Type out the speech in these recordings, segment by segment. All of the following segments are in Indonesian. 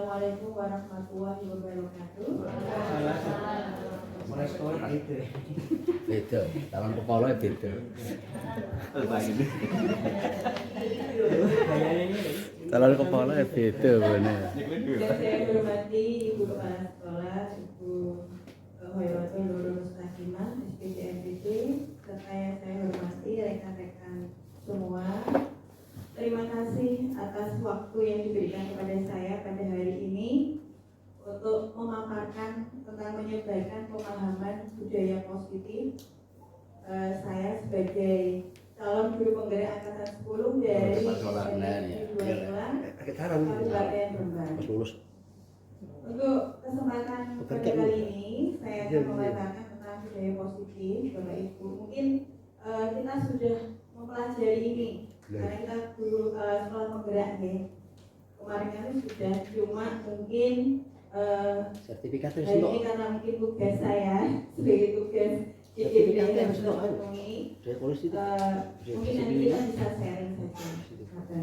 Assalamualaikum warahmatullahi wabarakatuh. Mulai sekolah tak itu. Beda, calon kepala beda. Calon kepala beda bener. Yang saya hormati Ibu Kepala Sekolah, Ibu Hoyrotul Nurul Mustaqimah, SPJ MPT, serta yang saya hormati rekan-rekan semua. Terima kasih atas waktu yang diberikan kepada saya pada hari ini untuk memaparkan tentang menyebarkan pemahaman budaya positif. Saya sebagai calon guru penggerak angkatan 10 dari Kabupaten Rembang. Untuk kesempatan pada kali ini saya akan memaparkan tentang budaya positif, Bapak Ibu. Mungkin kita sudah mempelajari ini karena kita dulu sekolah penggerak ya. Kemarin kami sudah, cuma mungkin Sertifikat ini karena mungkin tugas saya sebagai tugas IGB yang harus memenuhi, mungkin nanti kita bisa sharing saja.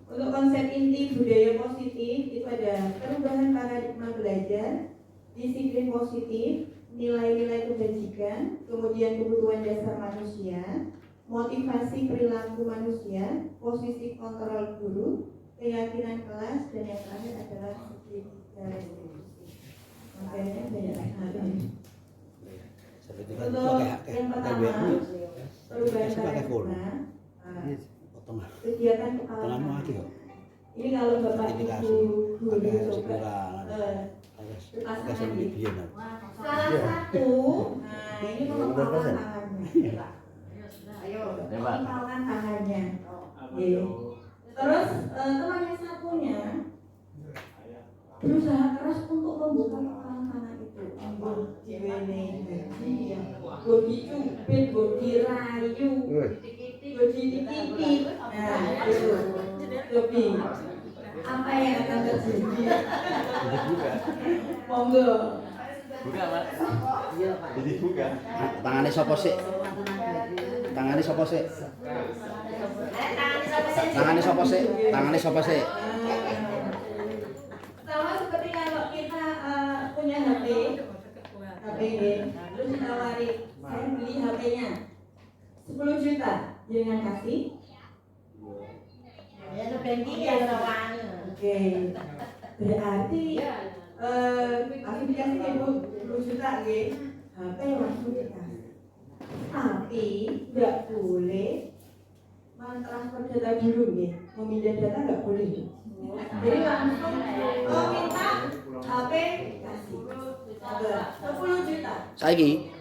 Untuk konsep inti budaya positif itu ada perubahan paradigma belajar, disiplin positif, nilai-nilai kebajikan, kemudian kebutuhan dasar manusia, motivasi perilaku manusia, posisi kontrol guru, keyakinan kelas, dan yang terakhir adalah segitiga restitusi. Makanya banyak sekali. Untuk yang pertama, perubahan paradigma, kegiatan kepala. Ini kalau Bapak Ibu guru coba pasangan ini. Salah satu, nah ini mengepalkan tangannya. Ayo, mengepalkan tangannya. Terus temannya satunya berusaha keras untuk membuka kepalan tangan itu. Bodi cubit, bodi rayu, bodi dikit. Nah, itu lebih. Apa yang akan terjadi? Monggo. Buka, Mas. Jadi buka. Tangannya sapa sik? Tangannya sapa sik? Tangannya sapa sik? Tangannya sapa sik? Sama seperti kalau kita punya HP ini, terus ditawari, saya beli HP-nya 10 juta, jangan kasih. Ya, banking ya rawan. Oke. Berarti aplikasinya 10 juta nggih. HP langsung dikasih. Tapi enggak boleh mentransfer data dulu nggih. Memindah data enggak boleh. Jadi langsung minta HP kasih. 10 juta. Saiki.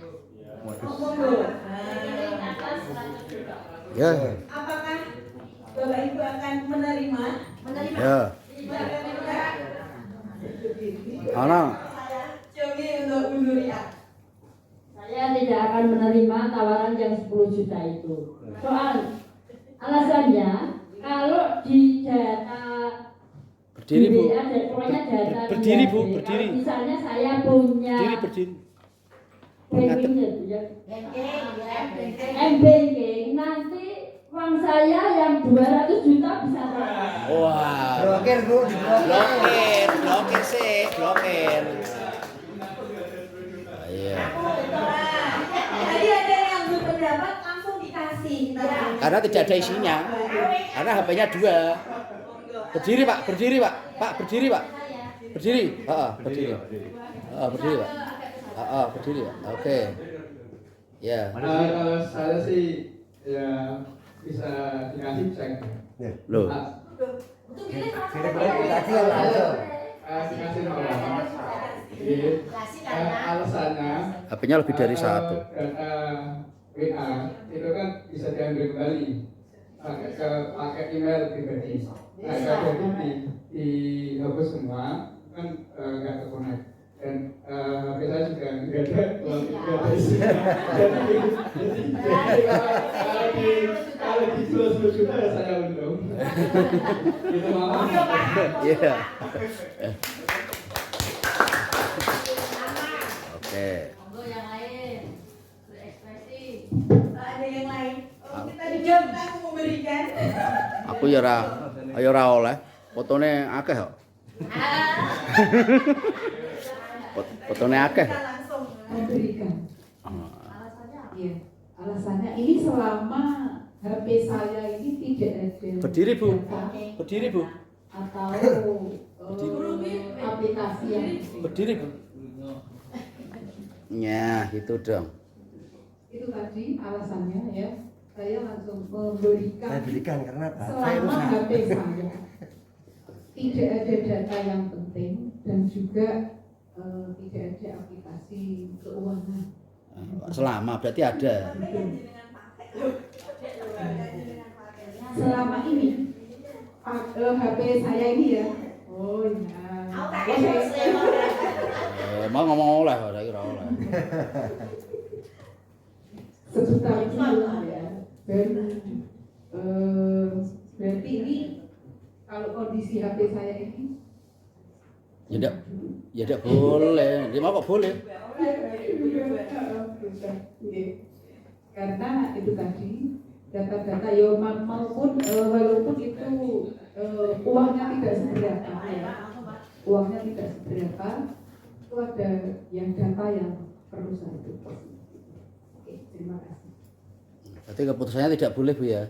Monggo. Ya. Apakah Bapak Ibu akan menerima? Ya. Ana. Coba untuk Bu Nuria. Saya tidak akan menerima tawaran yang 10 juta itu. Soal alasannya kalau di data Berdiri, Bu. pokoknya data Berdiri, Bu, berdiri. Misalnya saya punya Berdiri. banking ya. M-banking nanti uang saya yang 200 juta bisa dapat. Wah. Blokir, Bu, Blokir sih, blokir. Iya. Tadi ada yang berpendapat langsung dikasih. Karena tidak ada isinya. Karena HP-nya 2. Berdiri, Pak. Berdiri, Pak. Pak, berdiri, Pak. Berdiri. Berdiri. Berdiri, Pak. Berdiri, Pak. Oke. Ya. Kalau saya sih ya bisa dikasih cek. Loh. Dikasih nomor. Alasannya HP-nya lebih dari 1. Data WA itu kan bisa diambil kembali pakai email pribadi. Nah, jadi dihapus semua kan nggak terkonek. Dan HP saya juga nggak ada isinya. Jadi kalau dijual 10 juta ya saya untung. Itu malah. Iya. Oke. Monggo yang lain berekspresi. Ada yang lain? Oh, kita dijawab, aku memberikan. Aku ya ora oleh. Fotone akeh kok. Fotone akeh. Kita langsung Memberikan. Iya. Alasannya ini selama HP saya ini tidak ada. Berdiri, Bu. data Berdiri, Bu. Atau aplikasi yang Berdiri, Bu. Ya, gitu dong. itu tadi alasannya ya. Saya langsung memberikan Saya berikan karena apa? Saya selama rusak. HP saya tidak ada data yang penting dan juga tidak ada aplikasi keuangan. Selama berarti ada. Selama ini HP saya ini ya. Oh ya. Mau ngomong oleh ora kira oleh. Sejuta rupiah ya. Dan berarti ini kalau kondisi HP saya ini Ya ndak boleh. Dia mau kok boleh. karena itu tadi data-data ya maupun walaupun itu uangnya tidak seberapa ya, uangnya tidak seberapa, itu ada yang data yang perlu saya tutup. Oke, terima kasih. Berarti keputusannya tidak boleh, Bu ya.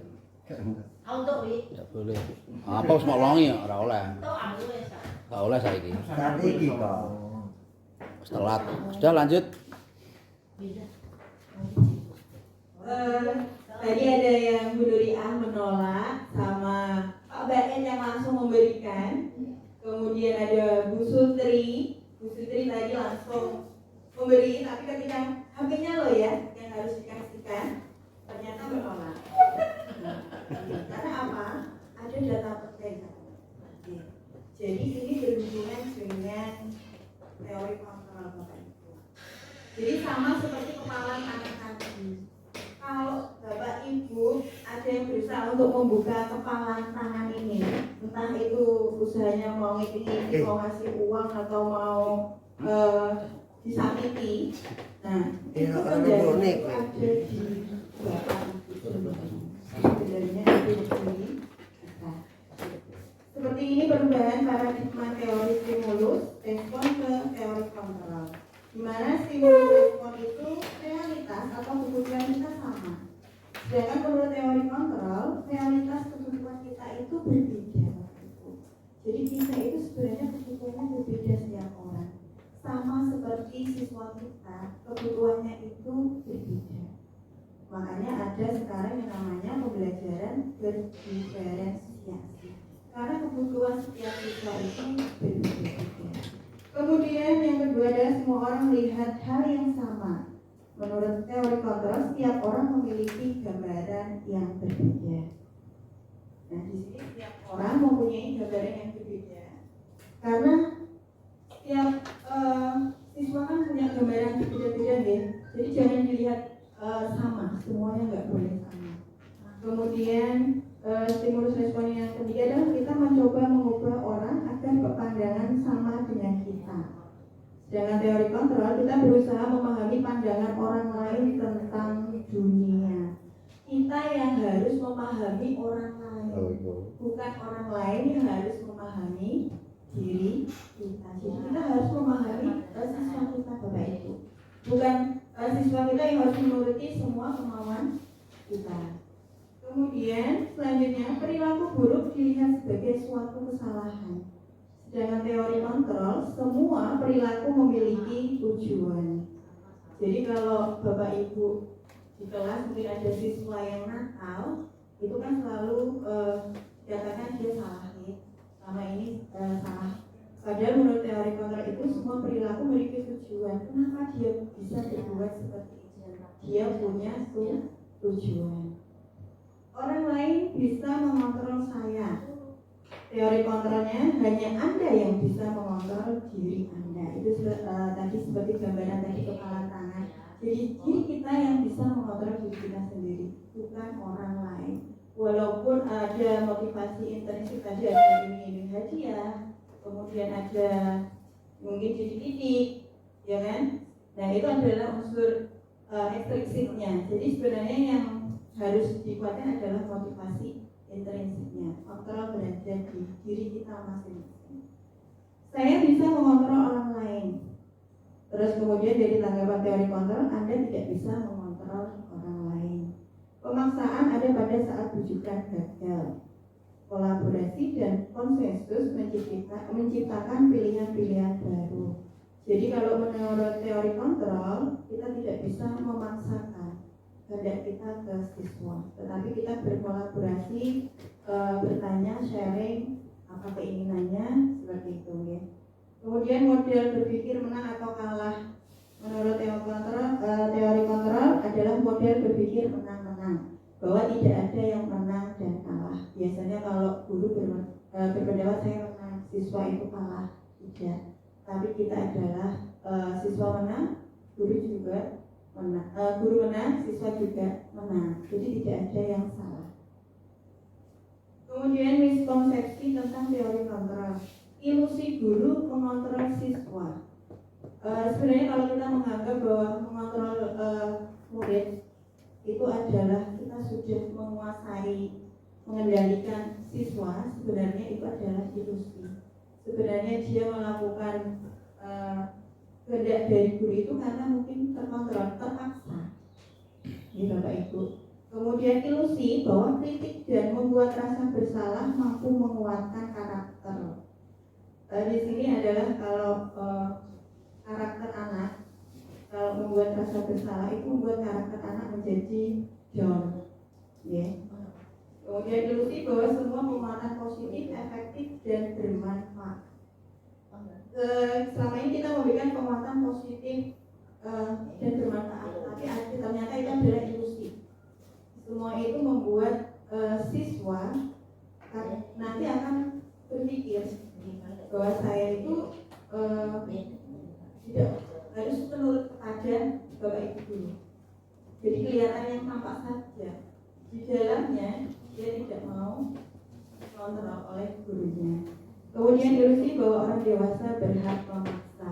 Tidak boleh. Apa wis mau longi ya ora oleh. Ora oleh saiki. Saat ini kok. Wis telat. Sudah lanjut. Tadi ada yang Bu Nuriah menolak sama Pak BN yang langsung memberikan. Kemudian ada Bu Sutri. Bu Sutri tadi langsung memberi, tapi ketika HP-nya lo ya yang harus dikasihkan, ternyata menolak. Karena apa? Ada data penting. Jadi ini berhubungan dengan teori kontrol Bapak Ibu. Jadi sama seperti kepala tangan tadi. Kalau Bapak Ibu ada yang berusaha untuk membuka kepalan tangan ini, entah itu usahanya mau ngiti-ngiti, mau ngasih uang atau mau disakiti, nah itu terjadi ada di Bapak Ibu sebenarnya ada di sini. Seperti ini perubahan paradigma teori stimulus respon ke teori kontrol, di mana stimulus respon itu realitas atau kebutuhan kita sama. Sedangkan menurut teori kontrol, realitas kebutuhan kita itu berbeda. Jadi kita itu sebenarnya kebutuhannya berbeda setiap orang. Sama seperti siswa kita, kebutuhannya itu berbeda. Makanya ada sekarang yang namanya pembelajaran berdiferensiasi. Karena kebutuhan setiap siswa itu berbeda-beda. Kemudian yang kedua adalah semua orang melihat hal yang sama. Menurut teori kontrol, setiap orang memiliki gambaran yang berbeda. Nah, di sini setiap orang mempunyai gambaran yang berbeda. Karena setiap siswa kan punya gambaran berbeda-beda, ya. Jadi jangan dilihat sama, semuanya nggak boleh sama. Kemudian stimulus respon yang ketiga adalah kita mencoba mengubah orang agar berpandangan sama dengan kita. Dengan teori kontrol, kita berusaha memahami pandangan orang lain tentang dunia. Kita yang harus memahami orang lain, bukan orang lain yang harus memahami diri kita. Jadi kita harus memahami siswa kita, Bapak Ibu. Bukan siswa kita yang harus menuruti semua kemauan kita. Kemudian selanjutnya perilaku buruk dilihat sebagai suatu kesalahan. Sedangkan teori kontrol, semua perilaku memiliki tujuan. Jadi kalau Bapak Ibu di kelas mungkin ada siswa yang nakal, itu kan selalu dikatakan dia salah nih, sama ini salah. Padahal menurut teori kontrol itu semua perilaku memiliki tujuan. Kenapa dia bisa berbuat seperti itu? Dia punya tujuan. Orang lain bisa mengontrol saya. Teori kontrolnya hanya Anda yang bisa mengontrol diri Anda. Itu tadi seperti gambaran tadi kepala tangan. Jadi diri kita yang bisa mengontrol diri kita sendiri, bukan orang lain. Walaupun ada motivasi intrinsik tadi, ada iming-iming hadiah, kemudian ada mungkin didik-didik, ya kan? Nah itu adalah unsur ekstrinsiknya. Jadi sebenarnya yang harus dikuatkan adalah motivasi intrinsiknya. Kontrol berada di diri kita masing-masing. Saya bisa mengontrol orang lain. Terus kemudian dari tanggapan teori kontrol, Anda tidak bisa mengontrol orang lain. Pemaksaan ada pada saat bujukan gagal. Kolaborasi dan konsensus menciptakan pilihan-pilihan baru. Jadi kalau menurut teori kontrol, kita tidak bisa memaksakan kehendak kita ke siswa, tetapi kita berkolaborasi, bertanya, sharing apa keinginannya, seperti itu ya. Kemudian model berpikir menang atau kalah. Menurut teori kontrol adalah model berpikir menang-menang, bahwa tidak ada yang menang dan kalah. Biasanya kalau guru berpendapat saya menang, siswa itu kalah, tidak. Tapi kita adalah siswa menang, guru juga menang, guru menang, siswa juga menang. Jadi tidak ada yang salah. Kemudian miskonsepsi tentang teori kontrol. Ilusi guru mengontrol siswa. Sebenarnya kalau kita menganggap bahwa mengontrol murid itu adalah kita sudah menguasai, mengendalikan siswa, sebenarnya itu adalah ilusi. Sebenarnya dia melakukan kehendak dari guru itu karena mungkin terkontrol, terpaksa. Ini Bapak Ibu. Kemudian ilusi bahwa kritik dan membuat rasa bersalah mampu menguatkan karakter. Di sini adalah kalau karakter anak, kalau membuat rasa bersalah itu membuat karakter anak menjadi down. Ya. Kemudian ilusi bahwa semua penguatan positif, efektif dan bermanfaat. Selama ini kita memberikan penguatan positif dan bermanfaat, tapi ternyata itu adalah ilusi. Semua itu membuat siswa nanti akan berpikir bahwa saya itu tidak harus menurut kepada Bapak Ibu dulu. Jadi kelihatan yang tampak saja, di dalamnya dia tidak mau dikontrol oleh gurunya. Kemudian ilusi bahwa orang dewasa berhak memaksa,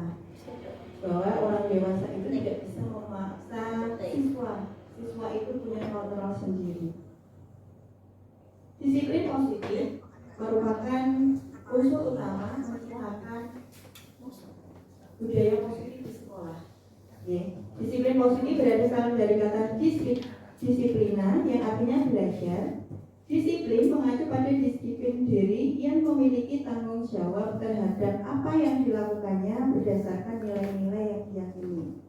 bahwa orang dewasa itu tidak bisa memaksa siswa. Siswa itu punya kontrol sendiri. Disiplin positif merupakan unsur utama menciptakan budaya positif di sekolah. Ya. Disiplin positif berasal dari kata disiplina yang artinya belajar. Disiplin mengacu pada disiplin diri yang memiliki tanggung jawab terhadap apa yang dilakukannya berdasarkan nilai-nilai yang diyakini.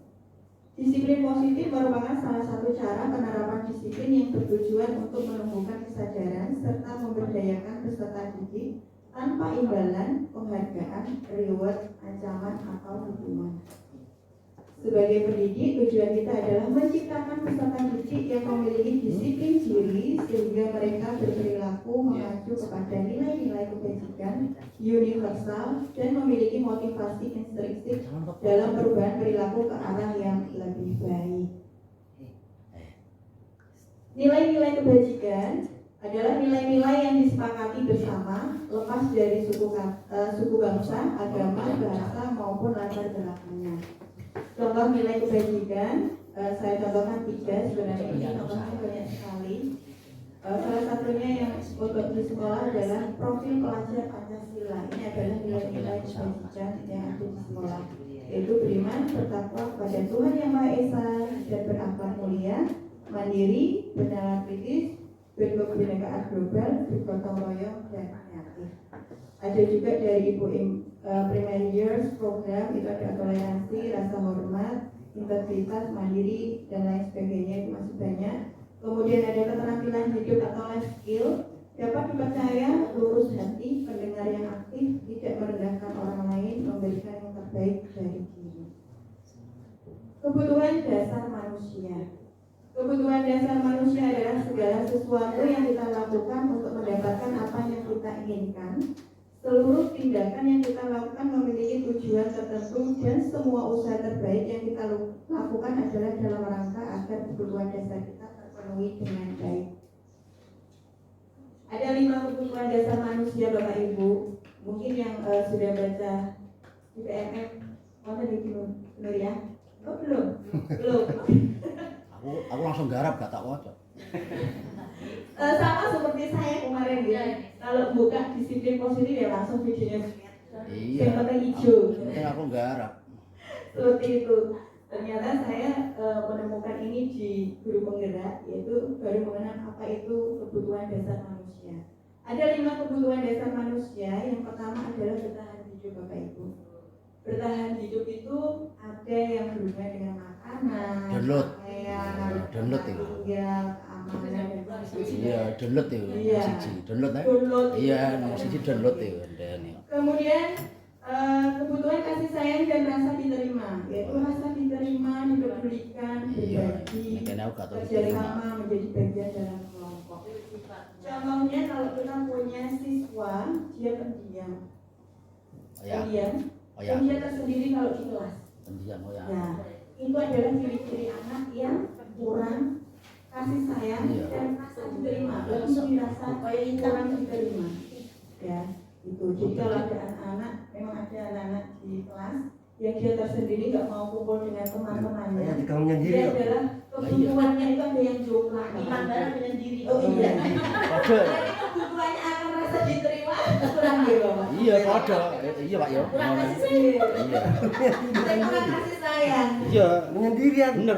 Disiplin positif merupakan salah satu cara penerapan disiplin yang bertujuan untuk menumbuhkan kesadaran serta memberdayakan peserta didik tanpa imbalan, penghargaan, reward, ancaman, atau hukuman. Sebagai pendidik, tujuan kita adalah menciptakan peserta didik yang memiliki disiplin diri sehingga mereka berperilaku mengacu kepada nilai-nilai kebajikan universal dan memiliki motivasi intrinsik dalam perubahan perilaku ke arah yang lebih baik. Nilai-nilai kebajikan adalah nilai-nilai yang disepakati bersama lepas dari suku bangsa, agama, bahasa maupun latar belakangnya. Contoh nilai kebajikan, saya contohkan 3, sebenarnya ini contohnya banyak sekali. Salah satunya yang untuk di sekolah adalah profil pelajar Pancasila. Ini adalah nilai-nilai kebajikan yang ada di sekolah, yaitu beriman, bertakwa kepada Tuhan Yang Maha Esa dan berakhlak mulia, mandiri, bernalar kritis, berkebinekaan global, bergotong royong, dan kreatif. Ada juga dari Ibu Primary Years program, itu ada toleransi, rasa hormat, integritas, mandiri, dan lain sebagainya, itu masih banyak. Kemudian ada keterampilan hidup atau life skill, dapat dipercaya, lurus hati, pendengar yang aktif, tidak merendahkan orang lain, memberikan yang terbaik dari diri. Kebutuhan dasar manusia. Kebutuhan dasar manusia adalah segala sesuatu yang kita lakukan untuk mendapatkan apa yang kita inginkan. Seluruh tindakan yang kita lakukan memiliki tujuan tertentu dan semua usaha terbaik yang kita lakukan adalah dalam rangka agar kebutuhan dasar kita terpenuhi dengan baik. Ada 5 kebutuhan dasar manusia Bapak Ibu. Mungkin yang sudah baca di PMF, mau tadi Nur ya? Oh belum? Belum. Aku langsung garap gak tak waca. Sama seperti saya kemarin ya. Kalau buka disiplin positif ya langsung videonya Iya. yang penting hijau. Penting aku garap. Seperti itu. Ternyata saya menemukan ini di guru penggerak, yaitu baru mengenal apa itu kebutuhan dasar manusia. Ada 5 kebutuhan dasar manusia. Yang pertama adalah bertahan hidup, Bapak Ibu. Bertahan hidup itu ada yang berhubungan dengan makanan, Download. pakaian, Download tempat itu. tinggal, keamanan dan sebagainya. Iya, download itu. Iya. Siji. Download ya. Download. Iya, nomor siji download itu. Dan ya. Kemudian kebutuhan kasih sayang dan rasa diterima, yaitu rasa diterima, dipedulikan, Iya. berbagi, Makanya aku gak tahu kerjasama menjadi bagian dalam kelompok. Contohnya kalau kita punya siswa, dia pendiam, Oh ya. pendiam, Oh ya. dan dia tersendiri kalau di kelas. Pendiam oh ya. Nah, itu adalah ciri-ciri anak yang kurang kasih sayang Iya. dan rasa diterima, lebih dirasa kurang diterima. Ya, itu. Jadi kalau ada anak-anak, memang ada anak-anak di kelas yang dia tersendiri nggak mau kumpul dengan teman-temannya. Kayak kamu sendiri. Dia adalah kebutuhannya itu ada yang jomplang. Iman barang menyendiri. Oh iya. Kode. Jadi kebutuhannya akan rasa diterima kurang ya Bapak. Iya, kode. Iya, Pak ya. Kurang kasih sayang. Iya. Dan kurang kasih sayang. Iya. Menyendirian. Bener.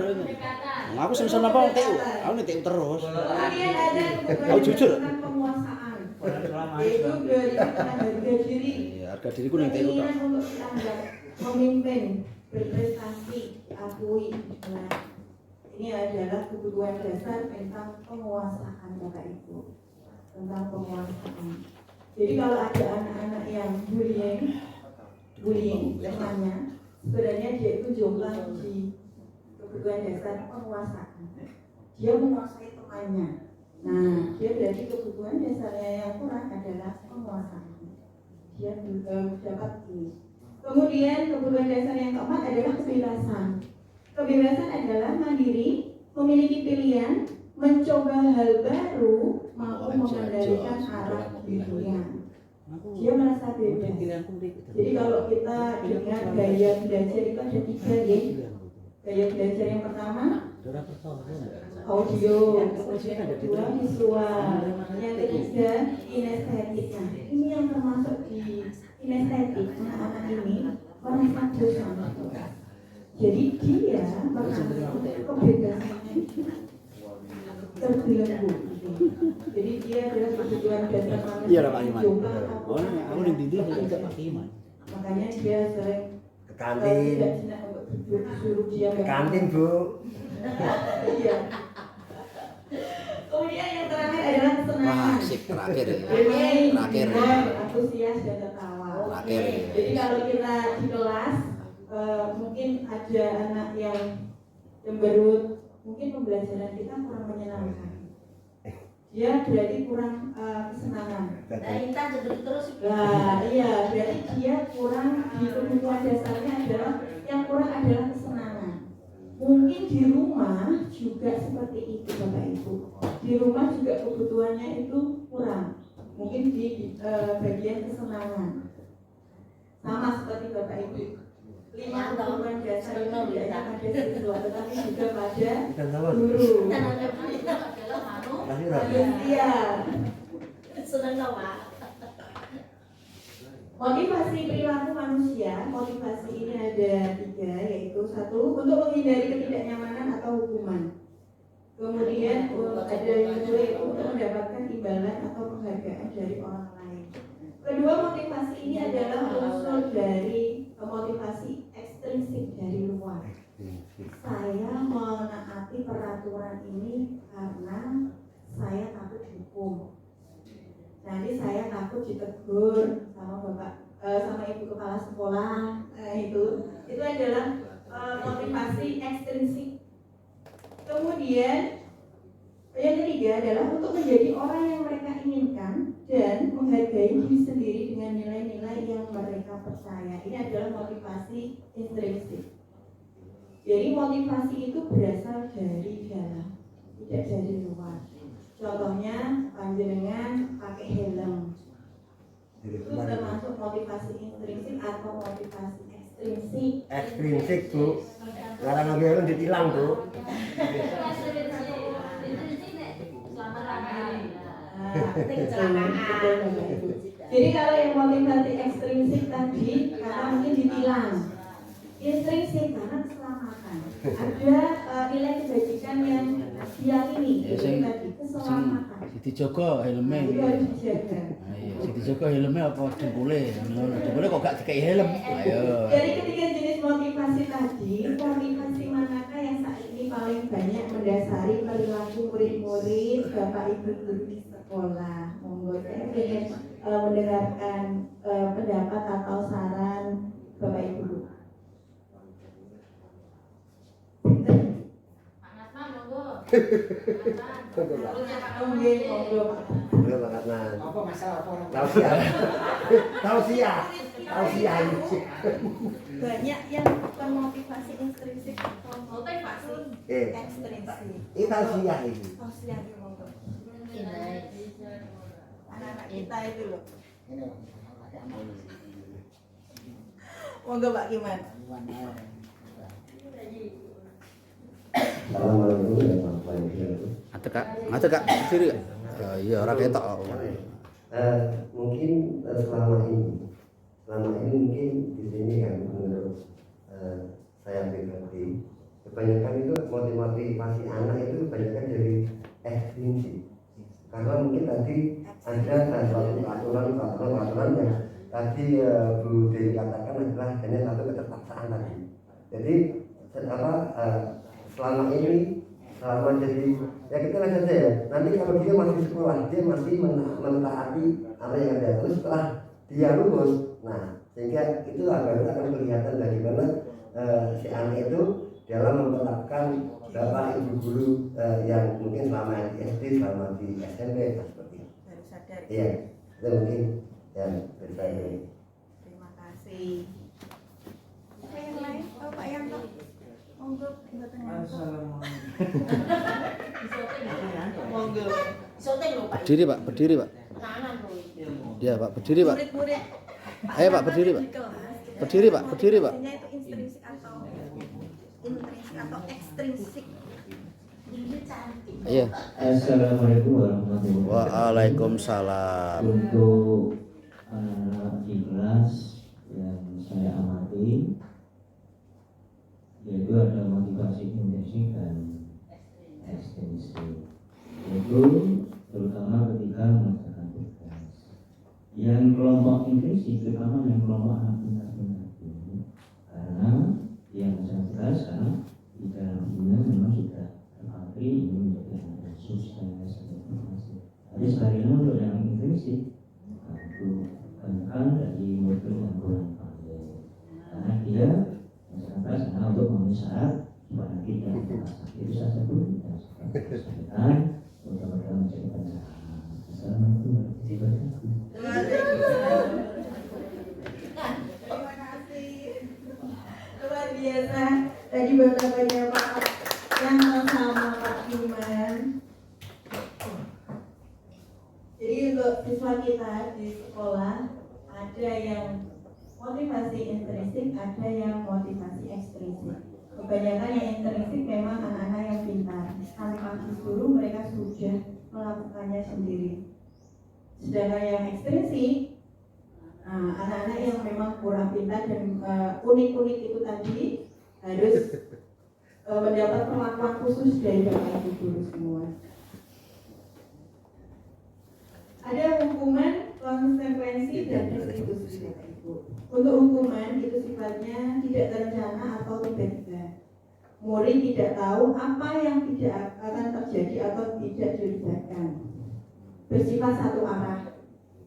Aku seneng apa TU. Aku nih TU terus. Kemudian ada Aku jujur. tentang penguasaan. Yaitu dari harga diri. Iya, harga diriku ning TU tok. Keinginan untuk dianggap memimpin, berprestasi, diakui. Nah, ini adalah kebutuhan dasar tentang penguasaan Bapak Ibu. Tentang penguasaan. Jadi kalau ada anak-anak yang bullying temannya, sebenarnya dia itu jomplang di kebutuhan dasar penguasaan. Dia menguasai temannya. Nah, dia berarti kebutuhan dasarnya yang kurang adalah penguasaan. Dia dapat ini. Kemudian kebutuhan dasar yang keempat adalah kebebasan. Kebebasan adalah mandiri, memiliki pilihan, mencoba hal baru, mampu mengendalikan arah hidupnya. Dia merasa bebas. Jadi kalau kita dengar gaya belajar itu ada 3 ya. Gaya belajar yang pertama audio, kemudian yang kedua visual, yang ketiga kinestetik. Nah, ini yang termasuk di kinestetik. Anak-anak ini merasa bosan. Jadi dia merasa kebebasannya terbelenggu. Jadi dia adalah kebutuhan dasar manusia. Iya, Pak Iman. Jomplang Oh, aku ning dindi tidak Pak Iman. Makanya dia sering Ke kantin. tidak senang untuk disuruh dia Ke kantin, Bu. Iya. Kemudian yang terakhir adalah Wah, kesenangan. sip terakhir ya. Bermain, Terakhir. humor, antusias dan tertawa. Terakhir. Jadi kalau kita di kelas mungkin ada anak yang cemberut, mungkin pembelajaran kita kurang menyenangkan. Dia berarti kurang kesenangan. Nah, Intan cemberut terus. Nah, iya, berarti dia kurang di kebutuhan dasarnya adalah yang kurang adalah kesenangan. Mungkin di rumah juga seperti itu Bapak Ibu. Di rumah juga kebutuhannya itu kurang. Mungkin di bagian kesenangan. Sama seperti Bapak Ibu. 5 kebutuhan dasar itu tidak hanya pada siswa, tetapi juga pada Dan tahun. guru, Dan adalah manu. Masih rapi. manusia. Senang tau Pak. Motivasi perilaku manusia, motivasi ini ada 3, yaitu 1 untuk menghindari ketidaknyamanan atau hukuman. Kemudian ada yang kedua yaitu untuk mendapatkan imbalan atau penghargaan dari orang lain. Kedua, motivasi ini adalah unsur dari motivasi ekstrinsik dari luar. Saya menaati peraturan ini karena saya takut dihukum. Nanti saya takut ditegur sama sama ibu kepala sekolah. Nah, itu adalah motivasi ekstrinsik. Kemudian yang ketiga adalah untuk menjadi orang yang mereka inginkan dan menghargai diri sendiri dengan nilai-nilai yang mereka percaya. Ini adalah motivasi intrinsik. Jadi motivasi itu berasal dari dalam, tidak dari luar. Contohnya panjenengan pakai helm. Itu termasuk motivasi intrinsik atau motivasi ekstrinsik. Ekstrinsik, Bu. Larang lagi helm ditilang, Bu. Selamat pagi. Penting kecelakaan. Betul, Bapak Ibu. Jadi kalau yang motivasi ekstrinsik tadi, karena mungkin ditilang. Intrinsik karena keselamatan. Ada nilai kebajikan yang diyakini, Ya, itu sing- tadi keselamatan. Sing dijaga helme. Nah, itu harus dijaga. Nah, iya, sing dijaga helme apa dengkule? Ngono, dengkule kok gak dikai helm. Ayo. Dari ketiga jenis motivasi tadi, motivasi manakah yang saat ini paling banyak mendasari perilaku murid-murid, bapak ibu guru di sekolah? Monggo saya ingin mendengarkan pendapat atau saran bapak ibu. Pak Natman, monggo. Monggo, monggo Pak. Belum banget nah. Apa masalah apa? Tausiah. Tausiah. Tausiah. Banyak yang termotivasi intrinsik atau motivasi ekstrinsik. Ini tausiah ini. Tausiah ini monggo. Anak-anak kita itu loh. Monggo Pak Kiman. Assalamualaikum warahmatullahi wabarakatuh. Ngate Kak, berdiri Kak. Iya, ora ketok. Mungkin selama ini mungkin di sini kan menurut saya pribadi kebanyakan itu motivasi anak itu kebanyakan dari ekstrinsik, karena mungkin tadi ada suatu aturan yang tadi Bu Dewi katakan adalah hanya satu keterpaksaan tadi. Jadi selama jadi ya kita lihat saja ya, nanti kalau dia masih sekolah dia masih mentaati apa yang ada, terus setelah dia lulus, nah sehingga itu baru akan kelihatan bagaimana si anak itu dalam menerapkan bapak ibu guru yang mungkin selama di SD, selama di SMP seperti itu. Baru sadar. Iya, itu mungkin yang bertanya. Terima kasih. Yang lain, Pak Yanto. Monggo, mboten ngantuk. Monggo. Syuting lho Pak. Berdiri Pak, berdiri Pak. Nanan lho. Iya Pak, berdiri Pak. Murid-murid. Ayo Pak, berdiri Pak. Berdiri Pak, berdiri Pak. Motivasinya itu intrinsik atau ekstrinsik. Ini cantik. Iya. Assalamualaikum warahmatullahi wabarakatuh. Waalaikumsalam. Untuk anak-anak di kelas yang saya amati, yaitu ada motivasi intrinsik dan ekstrinsik, yaitu terutama ketika mengerjakan tugas. Yang kelompok intrinsik, terutama yang kelompok anak pintar-pintar ini, karena yang saya jelaskan di dalam dunia memang sudah terpatri ini menjadi anak sukses dan informasi. Tapi sebaliknya untuk yang intrinsik, itu kebanyakan dari murid yang kurang pandai, karena dia masyarakat sana untuk memenuhi syarat supaya tidak sakit. Itu saja pun tidak kesulitan untuk mereka menjadi pencerahan. Assalamualaikum warahmatullahi wabarakatuh. Terima kasih. Luar biasa. Tadi betapanya Pak yang sama Pak Iman. Jadi untuk siswa kita di sekolah ada yang motivasi intrinsik, ada yang motivasi ekstrinsik. Kebanyakan yang intrinsik memang anak-anak yang pintar. Tanpa disuruh mereka sudah melakukannya sendiri. Sedangkan yang ekstrinsik, anak-anak yang memang kurang pintar dan unik-unik itu tadi harus mendapat perlakuan khusus dari bapak ibu guru semua. Ada hukuman, konsekuensi, dan restitusi Bapak Ibu. Untuk hukuman itu sifatnya tidak terencana atau tiba-tiba. Murid tidak tahu apa yang tidak akan terjadi atau tidak dilibatkan. Bersifat satu arah,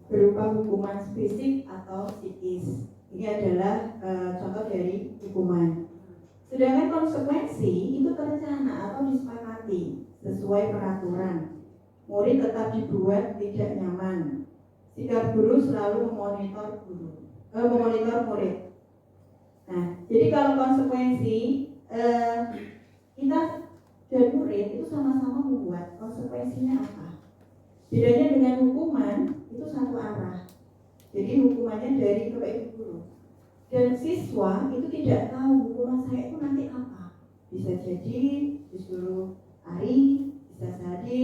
berupa hukuman fisik atau psikis. Ini adalah contoh dari hukuman. Sedangkan konsekuensi itu terencana atau disepakati sesuai peraturan. Murid tetap dibuat tidak nyaman. Sikap guru selalu memonitor murid. Nah, jadi kalau konsekuensi kita dan murid itu sama-sama membuat konsekuensinya apa. Bedanya dengan hukuman itu satu arah. Jadi hukumannya dari bapak ibu guru. Dan siswa itu tidak tahu hukuman saya itu nanti apa. Bisa jadi disuruh lari, bisa jadi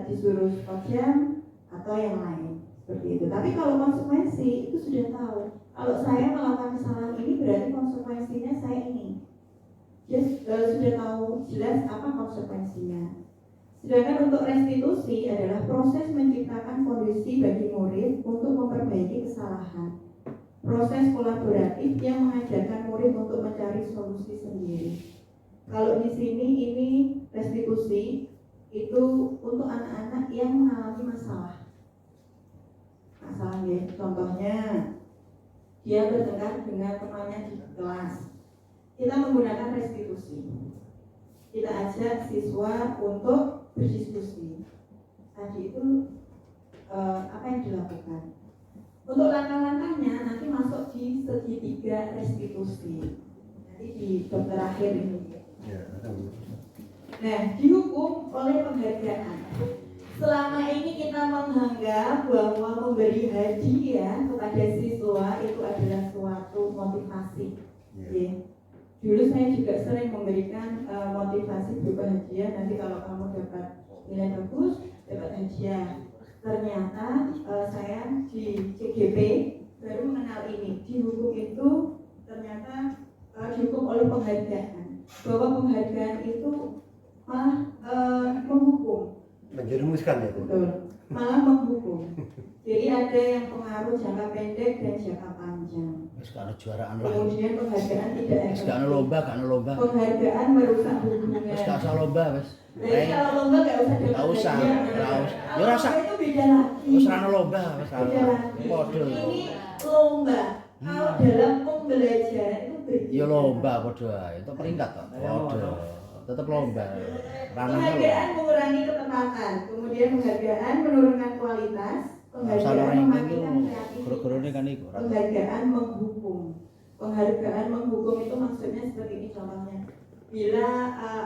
disuruh sport jam, atau yang lain seperti itu. Tapi kalau konsekuensi itu sudah tahu. Kalau saya melakukan kesalahan ini berarti konsekuensinya saya ini. Sudah tahu jelas apa konsekuensinya. Sedangkan untuk restitusi adalah proses menciptakan kondisi bagi murid untuk memperbaiki kesalahan. Proses kolaboratif yang mengajarkan murid untuk mencari solusi sendiri. Kalau di sini ini restitusi itu untuk anak-anak yang mengalami masalah. Ya, contohnya dia bertengkar dengan temannya di kelas. Kita menggunakan restitusi. Kita ajak siswa untuk berdiskusi. Tadi itu apa yang dilakukan? Untuk langkah-langkahnya nanti masuk di segitiga restitusi. Nanti di bab terakhir ini. Nah, dihukum oleh penghargaan. Selama ini kita menganggap bahwa memberi hadiah kepada siswa itu adalah suatu motivasi. Ya. Dulu saya juga sering memberikan motivasi berupa hadiah. Nanti kalau kamu dapat nilai bagus, dapat hadiah. Ternyata saya di CGP baru mengenal ini. Di hukum itu ternyata dihukum oleh penghargaan. Bahwa penghargaan itu malah menghukum. Menjerumuskan ya, Bu? Betul. Malah menghukum. Jadi ada yang pengaruh jangka pendek dan jangka panjang. Wis gak ana juaraan lah. Kemudian penghargaan tidak Wis gak ana lomba, gak ana lomba. Penghargaan merusak hubungan. Wis gak usah lomba wis. Jadi kalau lomba gak usah dapat Gak usah, hadiah. gak usah. Ya Kalau ora usah. lomba itu beda lagi. Wis ora ana lomba, wis ora. Beda lagi. Padha. Ini lomba. Kalau dalam pembelajaran itu beda. Ya lomba padha ae. Itu peringkat kok. Padha. Tetep lomba. Penghargaan mengurangi ketepatan. Kemudian penghargaan menurunkan kualitas. Penghargaan mematikan kreativitas. Guru-gurune kan iku. Penghargaan menghukum. Penghargaan menghukum itu maksudnya seperti ini contohnya. Bila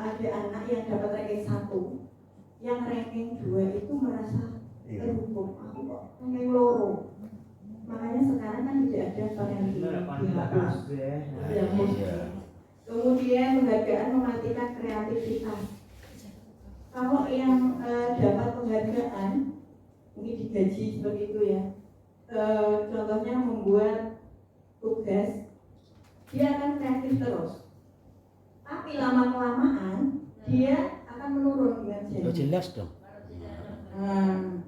ada anak yang dapat ranking 1, yang ranking 2 itu merasa terhukum. Aku kok ranking loro. Makanya sekarang kan tidak ada penalti dihapus. Dihapus. Kemudian penghargaan mematikan kreativitas. Kalau yang dapat penghargaan mungkin digaji seperti itu ya. Contohnya membuat tugas, dia akan kreatif terus. Tapi lama-kelamaan dia akan menurun kinerjanya. Ya jelas dong.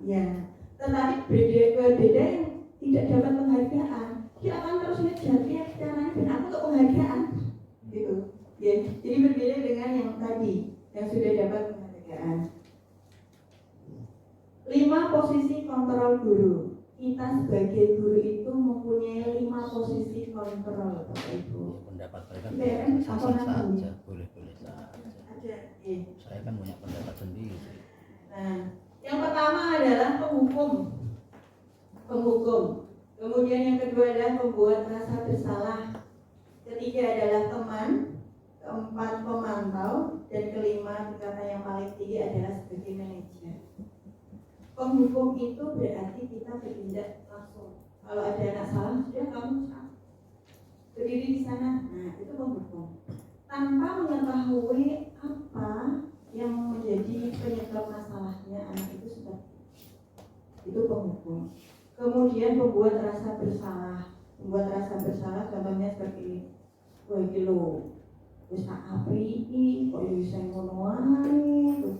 Ya. Tetapi beda yang tidak dapat penghargaan, dia akan terus ngejar caranya dan aku untuk penghargaan, gitu. Ya. Jadi berbeda dengan yang tadi yang sudah dapat penghargaan. 5 posisi kontrol guru. Kita sebagai guru itu mempunyai 5 posisi kontrol, Bapak Ibu. Pendapat mereka BM apa namanya? saja, boleh-boleh saja. Ada. Ya. Saya kan punya pendapat sendiri. Nah, yang pertama adalah penghukum. Kemudian yang kedua adalah membuat rasa bersalah. Ketiga adalah teman. Keempat pemantau. Dan kelima kata yang paling tinggi adalah sebagai manajer. Penghukum itu berarti kita bertindak langsung. Kalau ada anak salah, sudah kamu salah. Berdiri di sana, nah itu penghukum. Tanpa mengetahui apa yang menjadi penyebab masalahnya anak itu seperti itu penghukum. Kemudian membuat rasa bersalah. Membuat rasa bersalah contohnya seperti ini. Wah iki lho, wis tak apiki, kok yo iso ngono wae,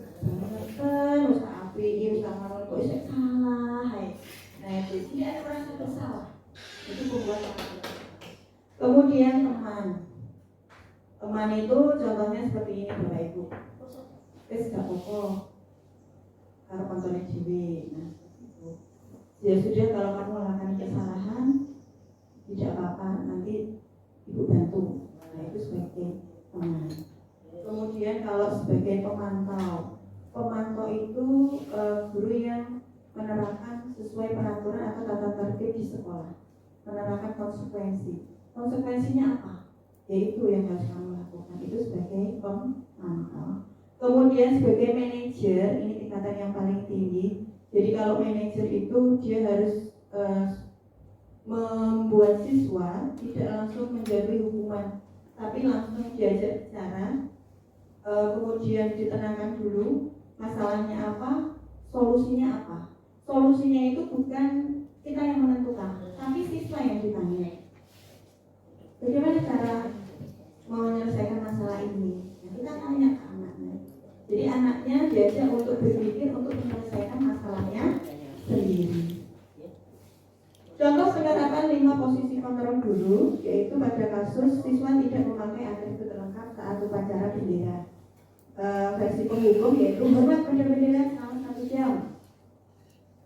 wis tak apiki, wis tak ngono kok iso salah. Nah, itu tidak ada rasa bersalah. Itu membuat rasa bersalah. Kemudian teman. Teman itu contohnya seperti ini Bapak Ibu. Wis gak apa-apa. Karo koncone dhewe. Nah, itu. Ya sudah kalau kamu melakukan kesalahan tidak apa-apa, nanti ibu bantu. Nah itu sebagai teman. Kemudian kalau sebagai pemantau itu guru yang menerapkan sesuai peraturan atau tata tertib di sekolah, menerapkan konsekuensi. Konsekuensinya apa? Yaitu yang harus kamu lakukan, itu sebagai pemantau. Kemudian sebagai manajer, ini tingkatan yang paling tinggi. Jadi kalau manajer itu dia harus membuat siswa tidak langsung menjatuhi hukuman, tapi langsung diajak bicara, kemudian ditenangkan dulu masalahnya apa, solusinya apa. solusinya itu bukan kita yang menentukan, tapi siswa yang ditanya. Bagaimana cara menyelesaikan masalah ini? Nah, kita tanya ke anaknya. Jadi anaknya diajak untuk berpikir untuk menyelesaikan masalahnya sendiri. Contoh penerapan 5 posisi kontrol guru, yaitu pada kasus siswa tidak memakai atribut lengkap saat upacara bendera. Versi penghukum yaitu hormat pada bendera selama 1 jam.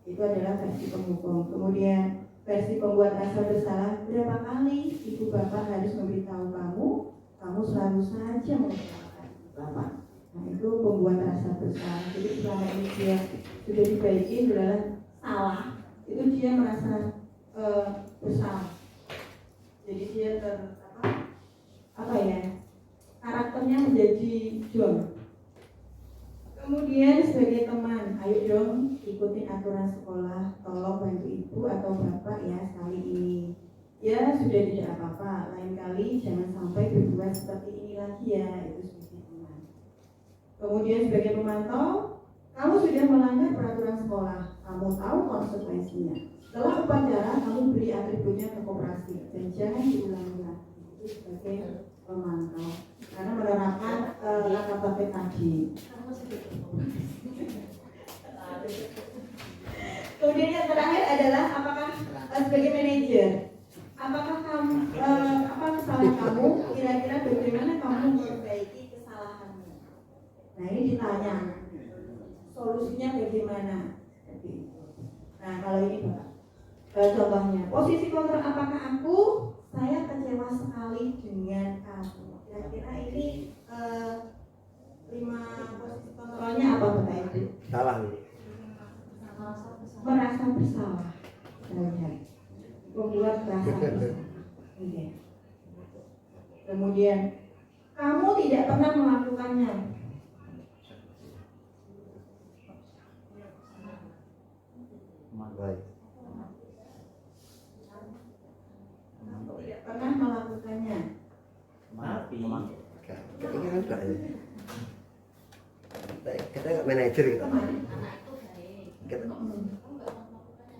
Itu adalah versi penghukum. Kemudian versi pembuat rasa bersalah, berapa kali ibu bapak harus memberitahu kamu selalu saja mengecewakan bapak. Nah itu pembuat rasa bersalah. Jadi selama ini dia sudah dibaiki adalah salah, itu dia merasa bersalah. Jadi dia karakternya menjadi John. Kemudian sebagai teman, ayo dong ikutin aturan sekolah, tolong bantu ibu atau bapak ya sekali ini. Ya sudah tidak apa-apa, lain kali jangan sampai berbuat seperti ini lagi ya, itu sebagai teman. Kemudian sebagai pemantau, kamu sudah melanggar peraturan sekolah, kamu tahu konsekuensinya. Setelah upacara, kamu beri atributnya ke koperasi dan jangan diulangi lagi. Itu sebagai pemantau, karena menerapkan KKP tadi. Kemudian yang terakhir adalah apakah sebagai manajer, apakah kamu apa kesalahan kamu, kira-kira bagaimana kamu memperbaiki kesalahanmu. Nah ini ditanya, solusinya bagaimana? Nah kalau ini contohnya, posisi kontrol apakah saya kecewa sekali dengan kamu. Kira-kira ini 5 posisi kontrolnya apa Bapak Ibu? Salah. Merasa bersalah. Membuat rasa bersalah. Kemudian kamu tidak pernah melakukannya. Baik. Tidak pernah melakukannya. Kita manajer kita.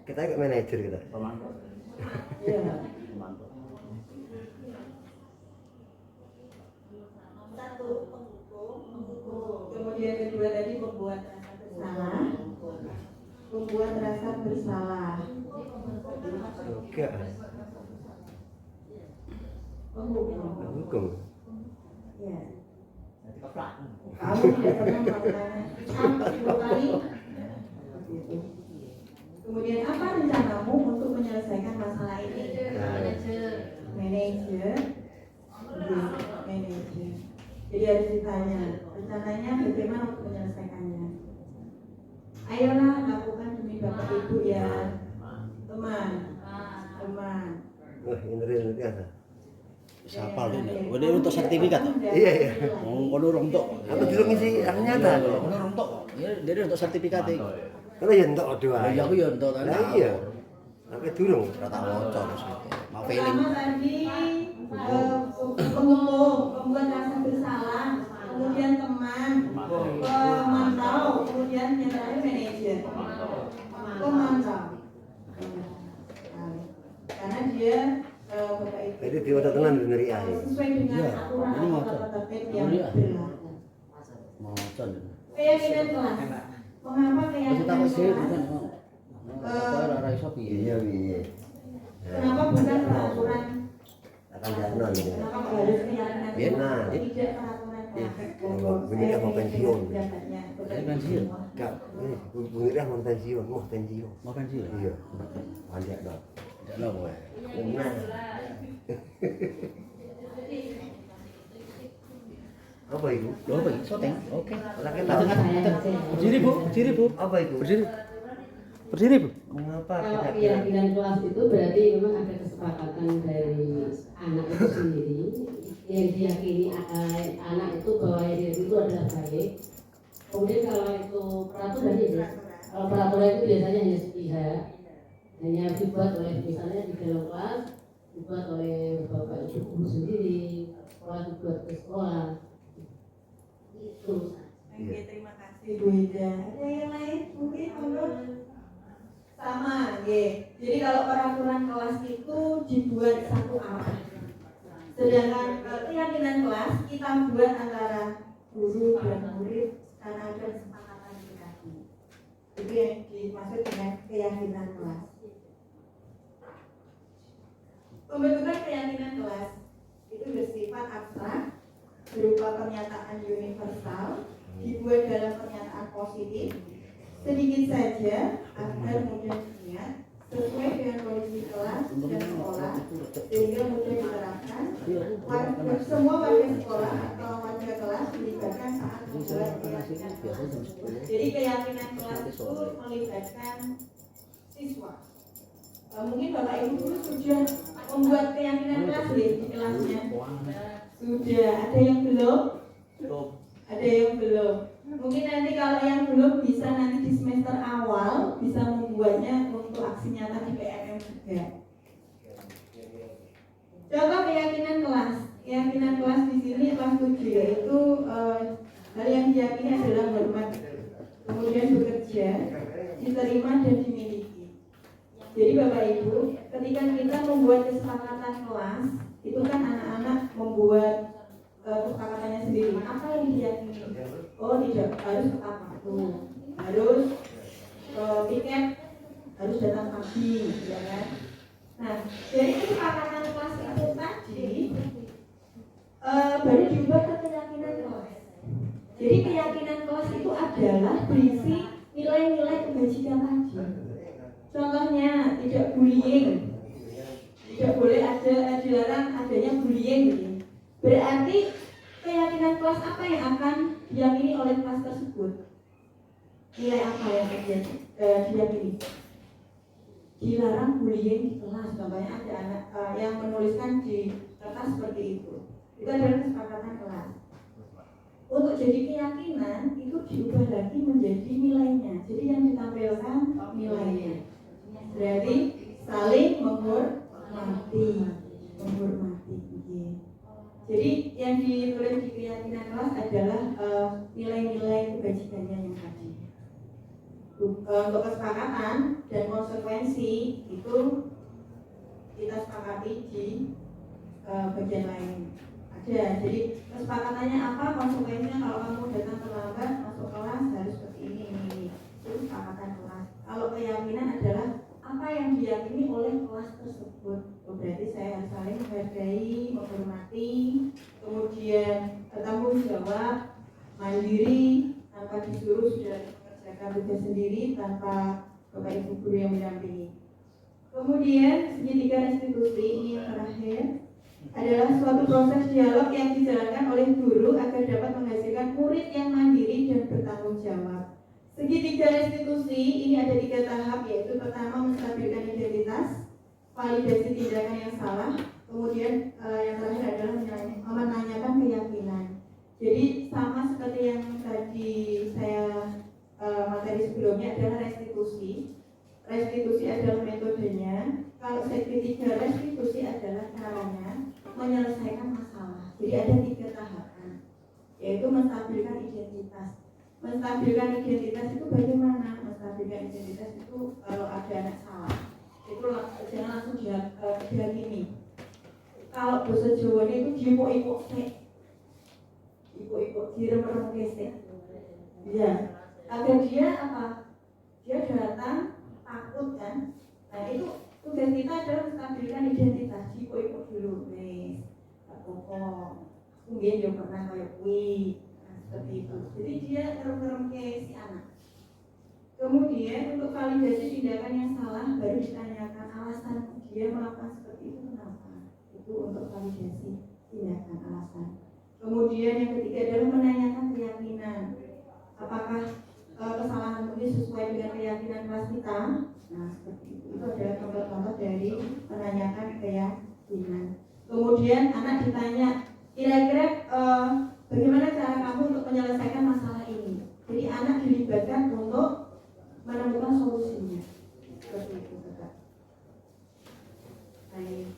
Kita manajer kita. Iya. Satu penghukum, kemudian kedua tadi membuat rasa bersalah. Membuat rasa bersalah. Enggak. Penghukum. Ya. Kamu tidak pernah melakukannya sampai 2 kali. Kemudian apa rencanamu untuk menyelesaikan masalah ini? Manajer. Jadi harus ditanya rencananya bagaimana untuk menyelesaikannya. Ayolah lakukan demi bapak ibu ya, teman. Wah ini apa? Siapa ini? Ini untuk sertifikat. Iya. Ngono untuk. Aku dulu ngisi ternyata. Ngono untuk. Ya, dia untuk sertifikat iki. Kalau ya entuk doa. Ya aku ya untuk Lah iya. Tapi durung ora tak waca terus gitu. Mau feeling. Pertama tadi penghukum, pembuat rasa bersalah, kemudian teman, pemantau, kemudian yang terakhir manajer. Pemantau. Karena dia itu diwaca tenan bener ya. sesuai dengan aturan atau tertib yang berlaku. Macan. Keyakinan kelas. Mengapa keyakinan kelas? Ora iso piye. Iya. Kenapa bukan peraturan? Akan jalan gitu. Kenapa harus keyakinan kelas? Tidak peraturan kelas. Bunyi mau pensiun. Pensiun. Enggak, ini bunyi mau pensiun, mau pensiun. Mau pensiun. Iya. Panjang dong. Tidak lah kowe. Benar. Apa itu? Apa iki? Soteng. Oke. Ora kenal. Berdiri, Bu. Berdiri, Bu. Apa itu? Berdiri. Berdiri, Bu. Mengapa Kalau kita keyakinan kelas itu berarti memang ada kesepakatan dari anak itu sendiri yang diyakini anak itu bahwa dia itu adalah baik. Kemudian kalau itu peraturan ya, kalau peraturan itu biasanya hanya sepihak, hanya dibuat oleh misalnya di dalam kelas dibuat oleh bapak ibu guru sendiri, sekolah dibuat ke sekolah itu. Oke, terima kasih Bu Ida. Ada yang lain mungkin? Oke, jadi kalau peraturan kelas itu dibuat satu arah. Sedangkan keyakinan kelas kita buat antara guru dan murid karena ada kesepakatan kita. Itu yang dimaksud dengan keyakinan kelas. Pembentukan keyakinan kelas itu bersifat abstrak, berupa pernyataan universal, dibuat dalam pernyataan positif, sedikit saja agar mudah diingat, sesuai dengan kondisi kelas dan sekolah, sehingga mudah diterapkan. Semua warga sekolah atau warga kelas dilibatkan saat membuat keyakinan kelas. Jadi keyakinan kelas itu melibatkan siswa. Mungkin Bapak Ibu guru sudah membuat keyakinan kelas di kelasnya. Sudah, ada yang belum? Ada yang belum. Mungkin nanti kalau yang belum bisa nanti di semester awal bisa membuatnya untuk aksi nyata di PMM juga. Contoh keyakinan kelas. Keyakinan kelas di sini kelas 7 yaitu hal yang diyakini adalah hormat, kemudian bekerja, diterima dan dimiliki. Jadi Bapak Ibu, ketika kita membuat kesepakatan kelas, itu kan anak-anak membuat kesepakatannya sendiri. Apa yang diyakini? Oh, tidak harus tepat waktu, harus tiket harus datang pagi, ya kan? Nah, dari kesepakatan kelas itu tadi baru diubah ke keyakinan kelas. Jadi keyakinan kelas itu adalah berisi nilai-nilai kebajikan tadi. Contohnya tidak bullying, tidak boleh ada dilarang adanya bullying gitu. Berarti keyakinan kelas apa yang akan diyakini oleh kelas tersebut? Nilai apa yang diyakini? Dilarang bullying di kelas. Contohnya ada anak yang menuliskan di kertas seperti itu. Itu adalah kesepakatan kelas. Untuk jadi keyakinan itu diubah lagi menjadi nilainya. Jadi yang ditampilkan nilainya. Berarti saling menghormati. Jadi yang ditulis di keyakinan kelas adalah nilai-nilai kebajikannya yang tadi. Untuk kesepakatan dan konsekuensi itu kita sepakati di bagian lain. Ada, jadi kesepakatannya apa, konsekuensinya kalau kamu datang terlambat masuk kelas harus seperti ini. Itu kesepakatan kelas. Kalau keyakinan adalah apa yang diyakini oleh kelas tersebut. Berarti saya harus saling menghargai, menghormati, kemudian bertanggung jawab, mandiri, tanpa disuruh sudah mengerjakan tugas sendiri tanpa Bapak Ibu guru yang mendampingi. Kemudian segitiga restitusi ini yang terakhir adalah suatu proses dialog yang dijalankan oleh guru agar dapat menghasilkan murid yang mandiri dan bertanggung jawab. Segitiga restitusi ini ada 3 tahap, yaitu pertama menstabilkan identitas, validasi tindakan yang salah, kemudian yang terakhir adalah menanyakan keyakinan. Jadi sama seperti yang tadi saya materi sebelumnya adalah restitusi. Restitusi adalah metodenya. Kalau segitiga restitusi adalah caranya menyelesaikan masalah. Jadi ada 3 tahapan, yaitu menstabilkan identitas. Menstabilkan identitas itu bagaimana? Menstabilkan identitas itu kalau ada anak salah itu jangan langsung dihakimi. Kalau bahasa Jawa itu diipuk-ipuk sik, ipuk-ipuk direm-rem kesek. Ya, agar dia apa? Dia datang takut kan? Nah itu tugas kita adalah menstabilkan identitas. Diipuk-ipuk dulu, wes, tak pokok. Mungkin dia pernah kayak kuwi. Seperti itu. Jadi dia ngerem-ngerem ke si anak. Kemudian untuk validasi tindakan yang salah baru ditanyakan alasan dia melakukan seperti itu kenapa. Itu untuk validasi tindakan alasan. Kemudian yang ketiga adalah menanyakan keyakinan. Apakah kesalahan ini sesuai dengan keyakinan kelas kita? Nah seperti itu. Itu adalah contoh-contoh dari menanyakan keyakinan. Kemudian anak ditanya kira-kira bagaimana cara kamu untuk menyelesaikan masalah ini? Jadi anak dilibatkan untuk menemukan solusinya. Seperti itu, Bapak. Baik.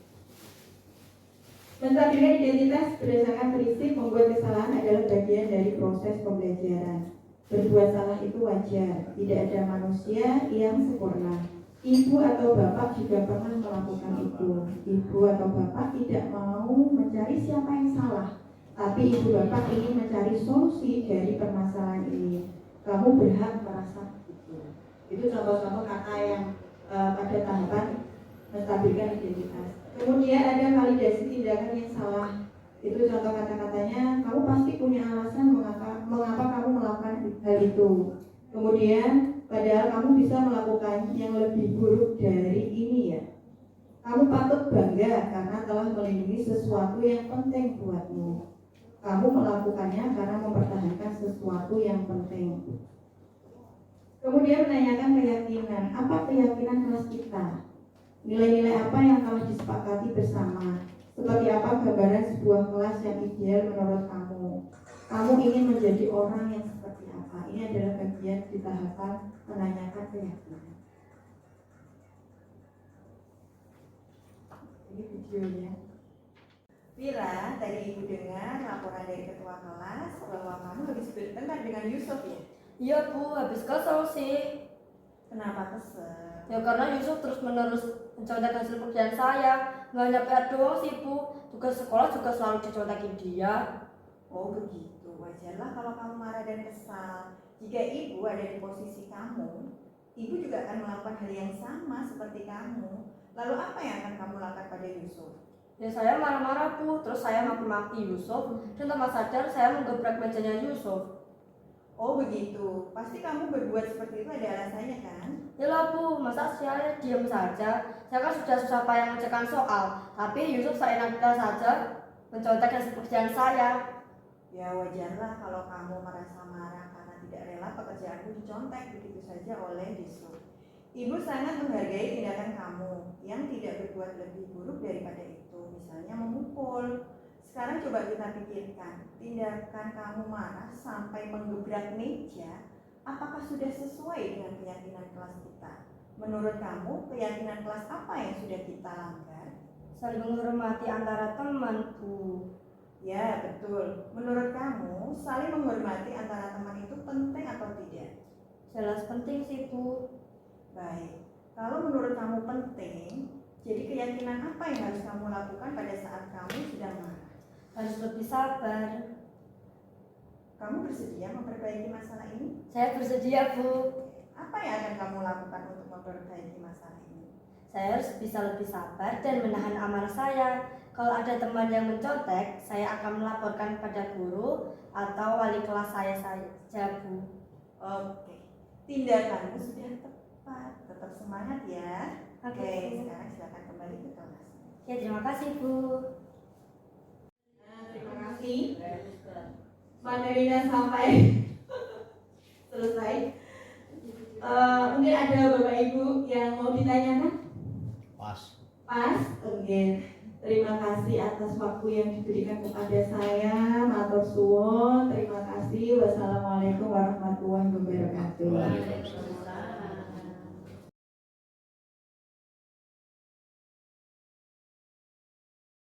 Menstabilkan identitas berdasarkan prinsip membuat kesalahan adalah bagian dari proses pembelajaran. Berbuat salah itu wajar. Tidak ada manusia yang sempurna. Ibu atau bapak juga pernah melakukan itu. Ibu atau bapak tidak mau mencari siapa yang salah, tapi ibu bapak ingin mencari solusi dari permasalahan ini. Kamu berhak merasa begitu. Itu contoh-contoh kata yang pada tahapan menstabilkan identitas. Kemudian ada validasi tindakan yang salah. Itu contoh kata-katanya, kamu pasti punya alasan mengapa kamu melakukan hal itu. Kemudian, padahal kamu bisa melakukan yang lebih buruk dari ini ya. Kamu patut bangga karena telah melindungi sesuatu yang penting buatmu. Kamu melakukannya karena mempertahankan sesuatu yang penting. Kemudian menanyakan keyakinan. Apa keyakinan kelas kita? Nilai-nilai apa yang telah disepakati bersama? Seperti apa gambaran sebuah kelas yang ideal menurut kamu? Kamu ingin menjadi orang yang seperti apa? Ini adalah bagian di tahapan menanyakan keyakinan. Ini videonya. Vira, tadi ibu dengar laporan dari ketua kelas bahwa kamu habis bertengkar dengan Yusuf ya? Iya Bu, habis kesel sih. Kenapa kesel? Ya karena Yusuf terus menerus mencontek hasil pekerjaan saya. Nggak hanya PR doang sih Bu, tugas sekolah juga selalu dicontekin dia. Oh begitu, wajarlah kalau kamu marah dan kesal. Jika ibu ada di posisi kamu, ibu juga akan melakukan hal yang sama seperti kamu. Lalu apa yang akan kamu lakukan pada Yusuf? Ya saya marah-marah Bu, terus saya maki-maki Yusuf dan tanpa sadar saya menggebrak mejanya Yusuf. Oh begitu, pasti kamu berbuat seperti itu ada alasannya kan? Yalah Bu, masa saya diam saja? Saya kan sudah susah payah mengerjakan soal, tapi Yusuf seenaknya saja mencontek hasil pekerjaan saya. Ya wajarlah kalau kamu merasa marah karena tidak rela pekerjaanmu dicontek begitu saja oleh Yusuf. Ibu sangat menghargai tindakan kamu yang tidak berbuat lebih buruk daripada itu, misalnya memukul. Sekarang coba kita pikirkan, tindakan kamu marah sampai menggebrak meja, apakah sudah sesuai dengan keyakinan kelas kita? Menurut kamu, keyakinan kelas apa yang sudah kita langgar? Saling menghormati antara teman Bu. Ya, betul. Menurut kamu, saling menghormati antara teman itu penting atau tidak? Jelas penting sih Bu. Baik, kalau menurut kamu penting, jadi keyakinan apa yang harus kamu lakukan pada saat kamu sedang marah? Harus lebih sabar. Kamu bersedia memperbaiki masalah ini? Saya bersedia Bu. Apa yang akan kamu lakukan untuk memperbaiki masalah ini? Saya harus bisa lebih sabar dan menahan amarah saya. Kalau ada teman yang mencontek, saya akan melaporkan pada guru atau wali kelas saya saja Bu. Oke, tindakanmu sudah tepat. Tetap semangat ya. Oke, sekarang silakan kembali ke kelas. Ya, terima kasih Bu. Nah, terima kasih. Materinya sampai selesai. Mungkin ada Bapak Ibu yang mau ditanyakan? Pas. Oke. Terima kasih atas waktu yang diberikan kepada saya. Matur suwun. Terima kasih. Wassalamualaikum warahmatullahi wabarakatuh. Waalaikumsalam.